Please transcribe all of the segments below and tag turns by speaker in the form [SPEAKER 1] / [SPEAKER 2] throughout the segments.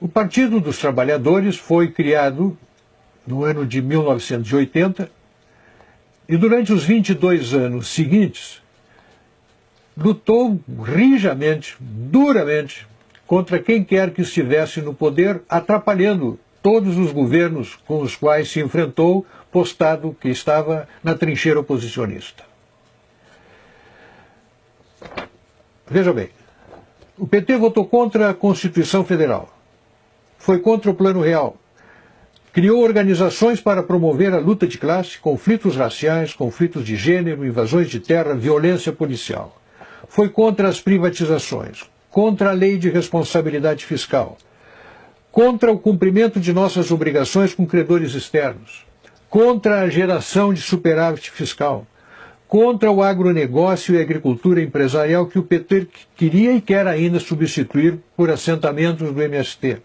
[SPEAKER 1] O Partido dos Trabalhadores foi criado no ano de 1980 e durante os 22 anos seguintes lutou rijamente, duramente, contra quem quer que estivesse no poder, atrapalhando todos os governos com os quais se enfrentou, postado que estava na trincheira oposicionista. Veja bem, o PT votou contra a Constituição Federal, foi contra o Plano Real, criou organizações para promover a luta de classe, conflitos raciais, conflitos de gênero, invasões de terra, violência policial. Foi contra as privatizações, contra a lei de responsabilidade fiscal, contra o cumprimento de nossas obrigações com credores externos, contra a geração de superávit fiscal, contra o agronegócio e a agricultura empresarial que o PT queria e quer ainda substituir por assentamentos do MST.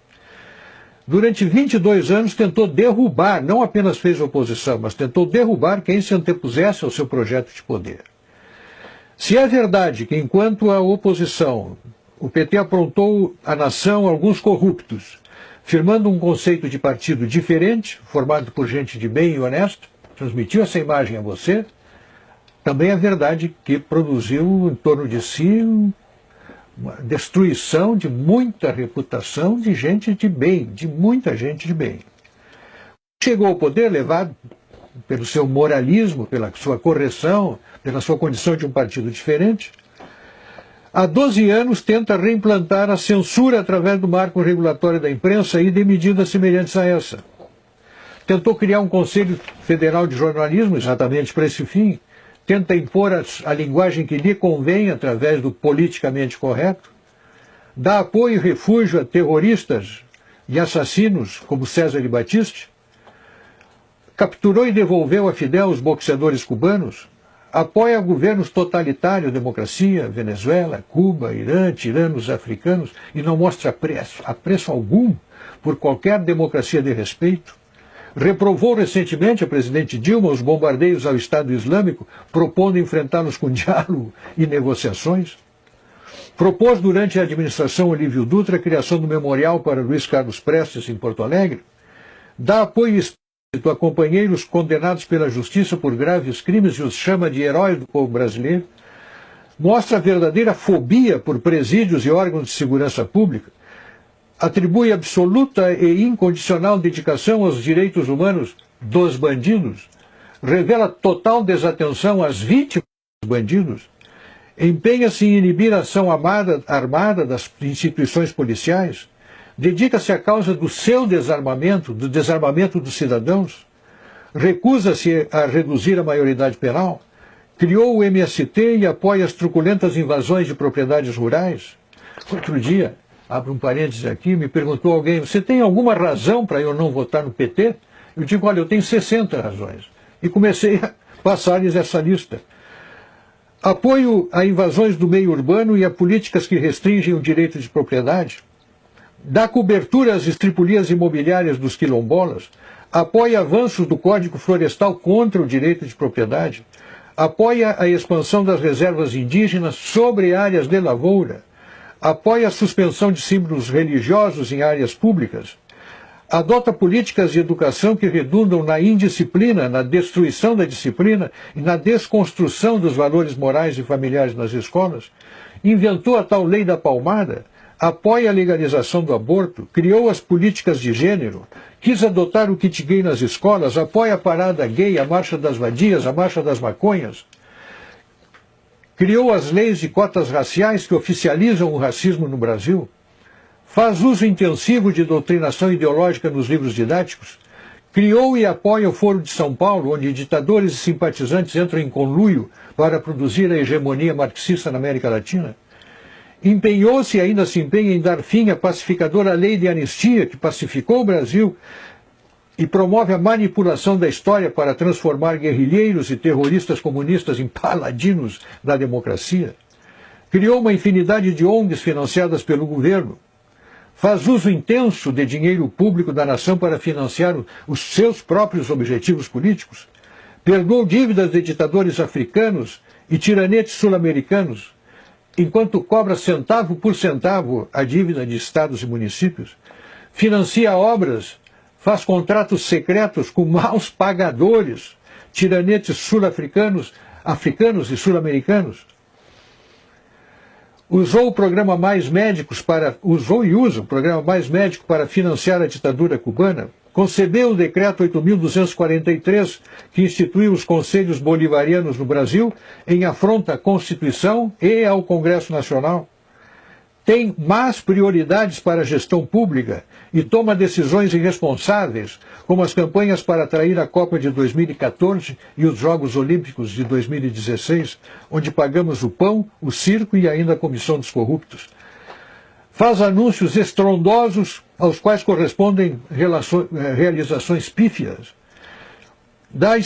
[SPEAKER 1] Durante 22 anos tentou derrubar, não apenas fez oposição, mas tentou derrubar quem se antepusesse ao seu projeto de poder. Se é verdade que, enquanto a oposição, o PT aprontou à nação alguns corruptos, firmando um conceito de partido diferente, formado por gente de bem e honesto, transmitiu essa imagem a você, também é verdade que produziu em torno de si uma destruição de muita reputação de gente de bem, de muita gente de bem. Chegou ao poder levado pelo seu moralismo, pela sua correção, pela sua condição de um partido diferente. Há 12 anos tenta reimplantar a censura através do marco regulatório da imprensa e de medidas semelhantes a essa. Tentou criar um Conselho Federal de Jornalismo exatamente para esse fim. Tenta impor a linguagem que lhe convém através do politicamente correto. Dá apoio e refúgio a terroristas e assassinos como César e Batiste. Capturou e devolveu a Fidel os boxeadores cubanos. Apoia governos totalitários, democracia, Venezuela, Cuba, Irã, tiranos africanos, e não mostra apreço algum por qualquer democracia de respeito. Reprovou recentemente a presidente Dilma os bombardeios ao Estado Islâmico, propondo enfrentá-los com diálogo e negociações. Propôs durante a administração Olívio Dutra a criação do memorial para Luiz Carlos Prestes em Porto Alegre. Dá apoio a companheiros condenados pela justiça por graves crimes e os chama de heróis do povo brasileiro, mostra a verdadeira fobia por presídios e órgãos de segurança pública, atribui absoluta e incondicional dedicação aos direitos humanos dos bandidos, revela total desatenção às vítimas dos bandidos, empenha-se em inibir a ação armada das instituições policiais, dedica-se à causa do seu desarmamento, do desarmamento dos cidadãos, recusa-se a reduzir a maioridade penal, criou o MST e apoia as truculentas invasões de propriedades rurais. Outro dia, abro um parênteses aqui, me perguntou alguém, você tem alguma razão para eu não votar no PT? Eu digo, olha, eu tenho 60 razões. E comecei a passar-lhes essa lista. Apoio a invasões do meio urbano e a políticas que restringem o direito de propriedade. Dá cobertura às estripulias imobiliárias dos quilombolas, apoia avanços do Código Florestal contra o direito de propriedade, apoia a expansão das reservas indígenas sobre áreas de lavoura, apoia a suspensão de símbolos religiosos em áreas públicas, adota políticas de educação que redundam na indisciplina, na destruição da disciplina e na desconstrução dos valores morais e familiares nas escolas, inventou a tal lei da palmada, apoia a legalização do aborto, criou as políticas de gênero, quis adotar o kit gay nas escolas, apoia a parada gay, a marcha das vadias, a marcha das maconhas, criou as leis de cotas raciais que oficializam o racismo no Brasil, faz uso intensivo de doutrinação ideológica nos livros didáticos, criou e apoia o Foro de São Paulo, onde ditadores e simpatizantes entram em conluio para produzir a hegemonia marxista na América Latina, empenhou-se e ainda se empenha em dar fim à pacificadora lei de anistia que pacificou o Brasil e promove a manipulação da história para transformar guerrilheiros e terroristas comunistas em paladinos da democracia. Criou uma infinidade de ONGs financiadas pelo governo. Faz uso intenso de dinheiro público da nação para financiar os seus próprios objetivos políticos. Perdoou dívidas de ditadores africanos e tiranetes sul-americanos, enquanto cobra centavo por centavo a dívida de estados e municípios. financia obras, faz contratos secretos com maus pagadores, tiranetes sul-africanos, africanos e sul-americanos. Usou o programa Mais Médicos usou e usa o programa Mais Médico para financiar a ditadura cubana. Concebeu o decreto 8.243, que instituiu os conselhos bolivarianos no Brasil, em afronta à Constituição e ao Congresso Nacional. Tem más prioridades para a gestão pública e toma decisões irresponsáveis, como as campanhas para atrair a Copa de 2014 e os Jogos Olímpicos de 2016, onde pagamos o pão, o circo e ainda a comissão dos corruptos. Faz anúncios estrondosos aos quais correspondem realizações pífias. Dá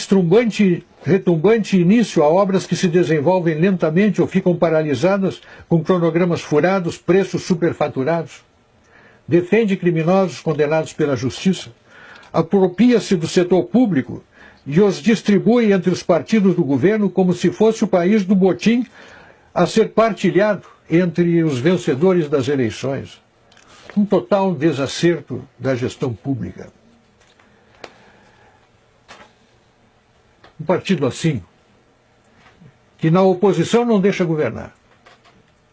[SPEAKER 1] retumbante início a obras que se desenvolvem lentamente ou ficam paralisadas com cronogramas furados, preços superfaturados. Defende criminosos condenados pela justiça. Apropria-se do setor público e os distribui entre os partidos do governo como se fosse o país do botim a ser partilhado entre os vencedores das eleições. Um total desacerto da gestão pública. Um partido assim, que na oposição não deixa governar,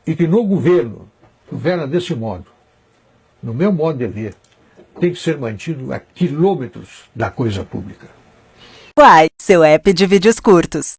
[SPEAKER 1] e que no governo governa desse modo, no meu modo de ver, tem que ser mantido a quilômetros da coisa pública.
[SPEAKER 2] Uai, seu app de vídeos curtos.